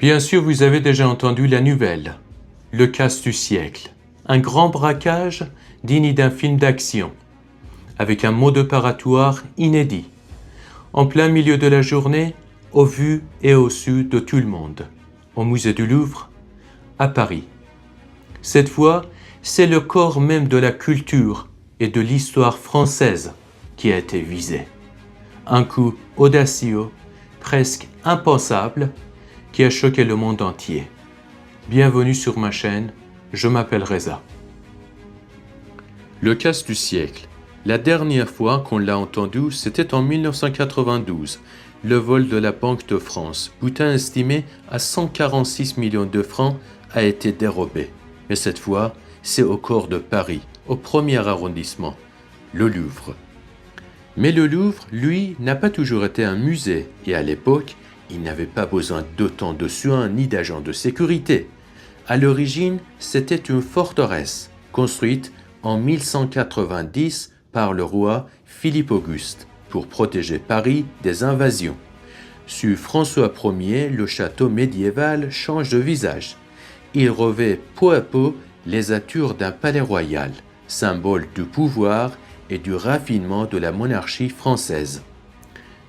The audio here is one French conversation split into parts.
Bien sûr, vous avez déjà entendu la nouvelle, le casse du siècle, un grand braquage digne d'un film d'action, avec un mode opératoire inédit, en plein milieu de la journée, au vu et au su de tout le monde, au musée du Louvre, à Paris. Cette fois, c'est le corps même de la culture et de l'histoire française qui a été visé. Un coup audacieux, presque impensable, qui a choqué le monde entier. Bienvenue sur ma chaîne, je m'appelle Reza. Le casse du siècle. La dernière fois qu'on l'a entendu, c'était en 1992, le vol de la Banque de France. Butin estimé à 146 millions de francs a été dérobé. Mais cette fois, c'est au cœur de Paris, au premier arrondissement, le Louvre. Mais le Louvre, lui, n'a pas toujours été un musée, et à l'époque, il n'avait pas besoin d'autant de soins ni d'agents de sécurité. À l'origine, c'était une forteresse, construite en 1190 par le roi Philippe Auguste, pour protéger Paris des invasions. Sous François Ier, le château médiéval change de visage. Il revêt peu à peu les attures d'un palais royal, symbole du pouvoir et du raffinement de la monarchie française.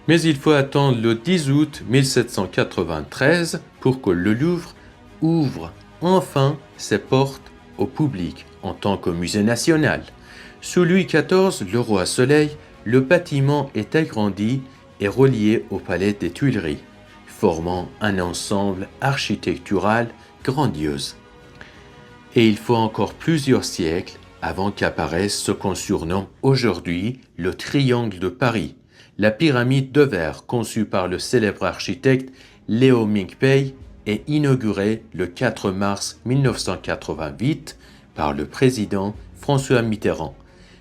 Mais il faut attendre le 10 août 1793 pour que le Louvre ouvre enfin ses portes au public en tant que musée national. Sous Louis XIV, le roi Soleil, le bâtiment est agrandi et relié au palais des Tuileries, formant un ensemble architectural grandiose. Et il faut encore plusieurs siècles avant qu'apparaisse ce qu'on surnomme aujourd'hui le triangle de Paris, la pyramide de verre conçue par le célèbre architecte Léo Mingpei et inaugurée le 4 mars 1988 par le président François Mitterrand.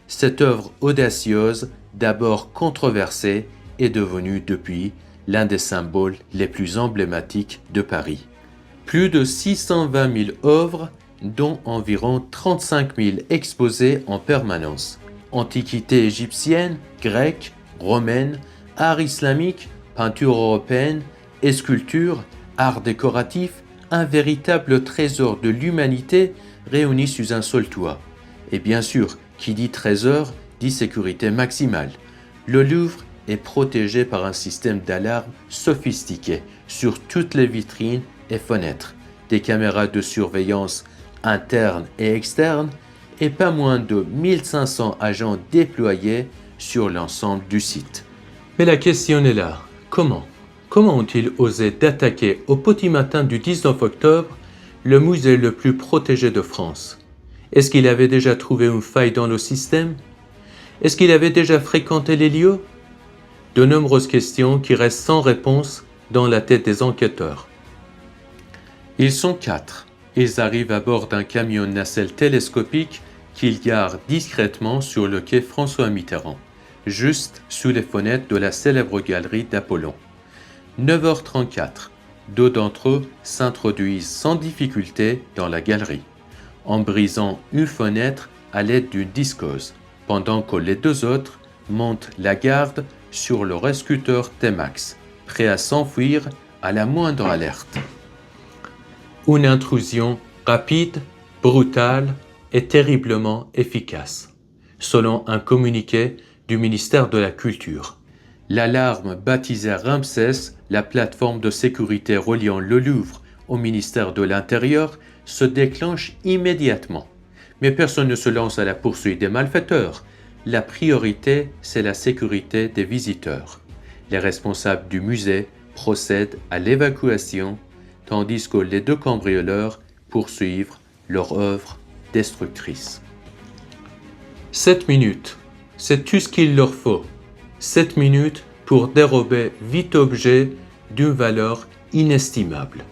Cette œuvre audacieuse, d'abord controversée, est devenue depuis l'un des symboles les plus emblématiques de Paris. Plus de 620 000 œuvres, dont environ 35 000 exposées en permanence. Antiquités égyptienne, grecque, romaine, art islamique, peinture européenne et sculpture, art décoratif, un véritable trésor de l'humanité réuni sous un seul toit. Et bien sûr, qui dit trésor, dit sécurité maximale. Le Louvre est protégé par un système d'alarme sophistiqué sur toutes les vitrines et fenêtres, des caméras de surveillance internes et externes, et pas moins de 1500 agents déployés sur l'ensemble du site. Mais la question est là, comment ont-ils osé d'attaquer au petit matin du 19 octobre le musée le plus protégé de France? Est-ce qu'il avait déjà trouvé une faille dans le système? Est-ce qu'il avait déjà fréquenté les lieux? De nombreuses questions qui restent sans réponse dans la tête des enquêteurs. Ils sont 4. Ils arrivent à bord d'un camion nacelle télescopique qu'ils garent discrètement sur le quai François Mitterrand, juste sous les fenêtres de la célèbre galerie d'Apollon. 9h34, 2 d'entre eux s'introduisent sans difficulté dans la galerie, en brisant une fenêtre à l'aide d'une discose, pendant que les 2 autres montent la garde sur leur scooter T-Max, prêt à s'enfuir à la moindre alerte. Une intrusion rapide, brutale et terriblement efficace, selon un communiqué du ministère de la Culture. L'alarme baptisée Ramsès, la plateforme de sécurité reliant le Louvre au ministère de l'Intérieur, se déclenche immédiatement. Mais personne ne se lance à la poursuite des malfaiteurs. La priorité, c'est la sécurité des visiteurs. Les responsables du musée procèdent à l'évacuation, tandis que les 2 cambrioleurs poursuivent leur œuvre destructrice. 7 minutes, c'est tout ce qu'il leur faut. 7 minutes pour dérober 8 objets d'une valeur inestimable.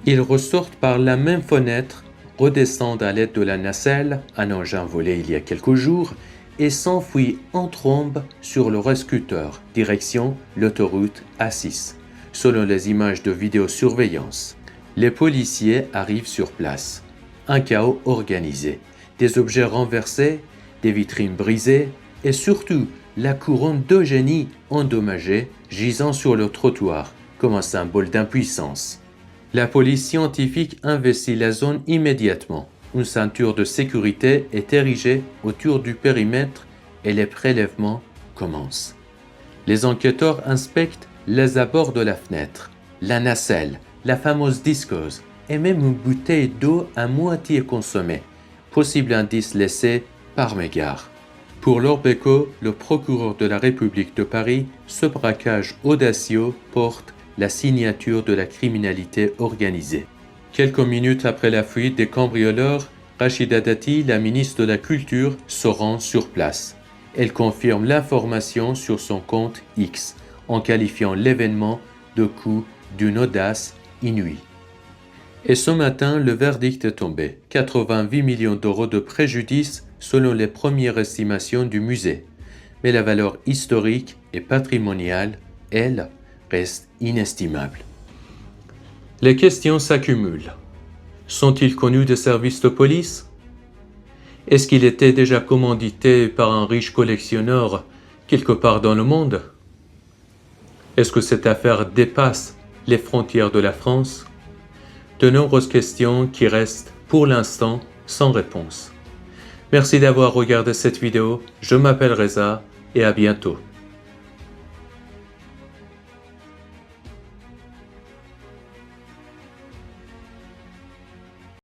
Ils ressortent par la même fenêtre, redescendent à l'aide de la nacelle, un engin volé il y a quelques jours, et s'enfuient en trombe sur leur scooter, direction l'autoroute A6, selon les images de vidéosurveillance. Les policiers arrivent sur place. Un chaos organisé, des objets renversés, des vitrines brisées, et surtout la couronne d'Eugénie endommagée gisant sur le trottoir, comme un symbole d'impuissance. La police scientifique investit la zone immédiatement. Une ceinture de sécurité est érigée autour du périmètre et les prélèvements commencent. Les enquêteurs inspectent les abords de la fenêtre, la nacelle, la fameuse disqueuse et même une bouteille d'eau à moitié consommée, possible indice laissé par mégarde. Pour Lorbecque, le procureur de la République de Paris, ce braquage audacieux porte la signature de la criminalité organisée. Quelques minutes après la fuite des cambrioleurs, Rachida Dati, la ministre de la Culture, se rend sur place. Elle confirme l'information sur son compte X, en qualifiant l'événement de coup d'une audace inouïe. Et ce matin, le verdict est tombé. 88 millions d'euros de préjudice selon les premières estimations du musée. Mais la valeur historique et patrimoniale, elle, reste inestimable. Les questions s'accumulent. Sont-ils connus des services de police? Est-ce qu'il était déjà commandité par un riche collectionneur quelque part dans le monde? Est-ce que cette affaire dépasse les frontières de la France? De nombreuses questions qui restent pour l'instant sans réponse. Merci d'avoir regardé cette vidéo, je m'appelle Reza et à bientôt.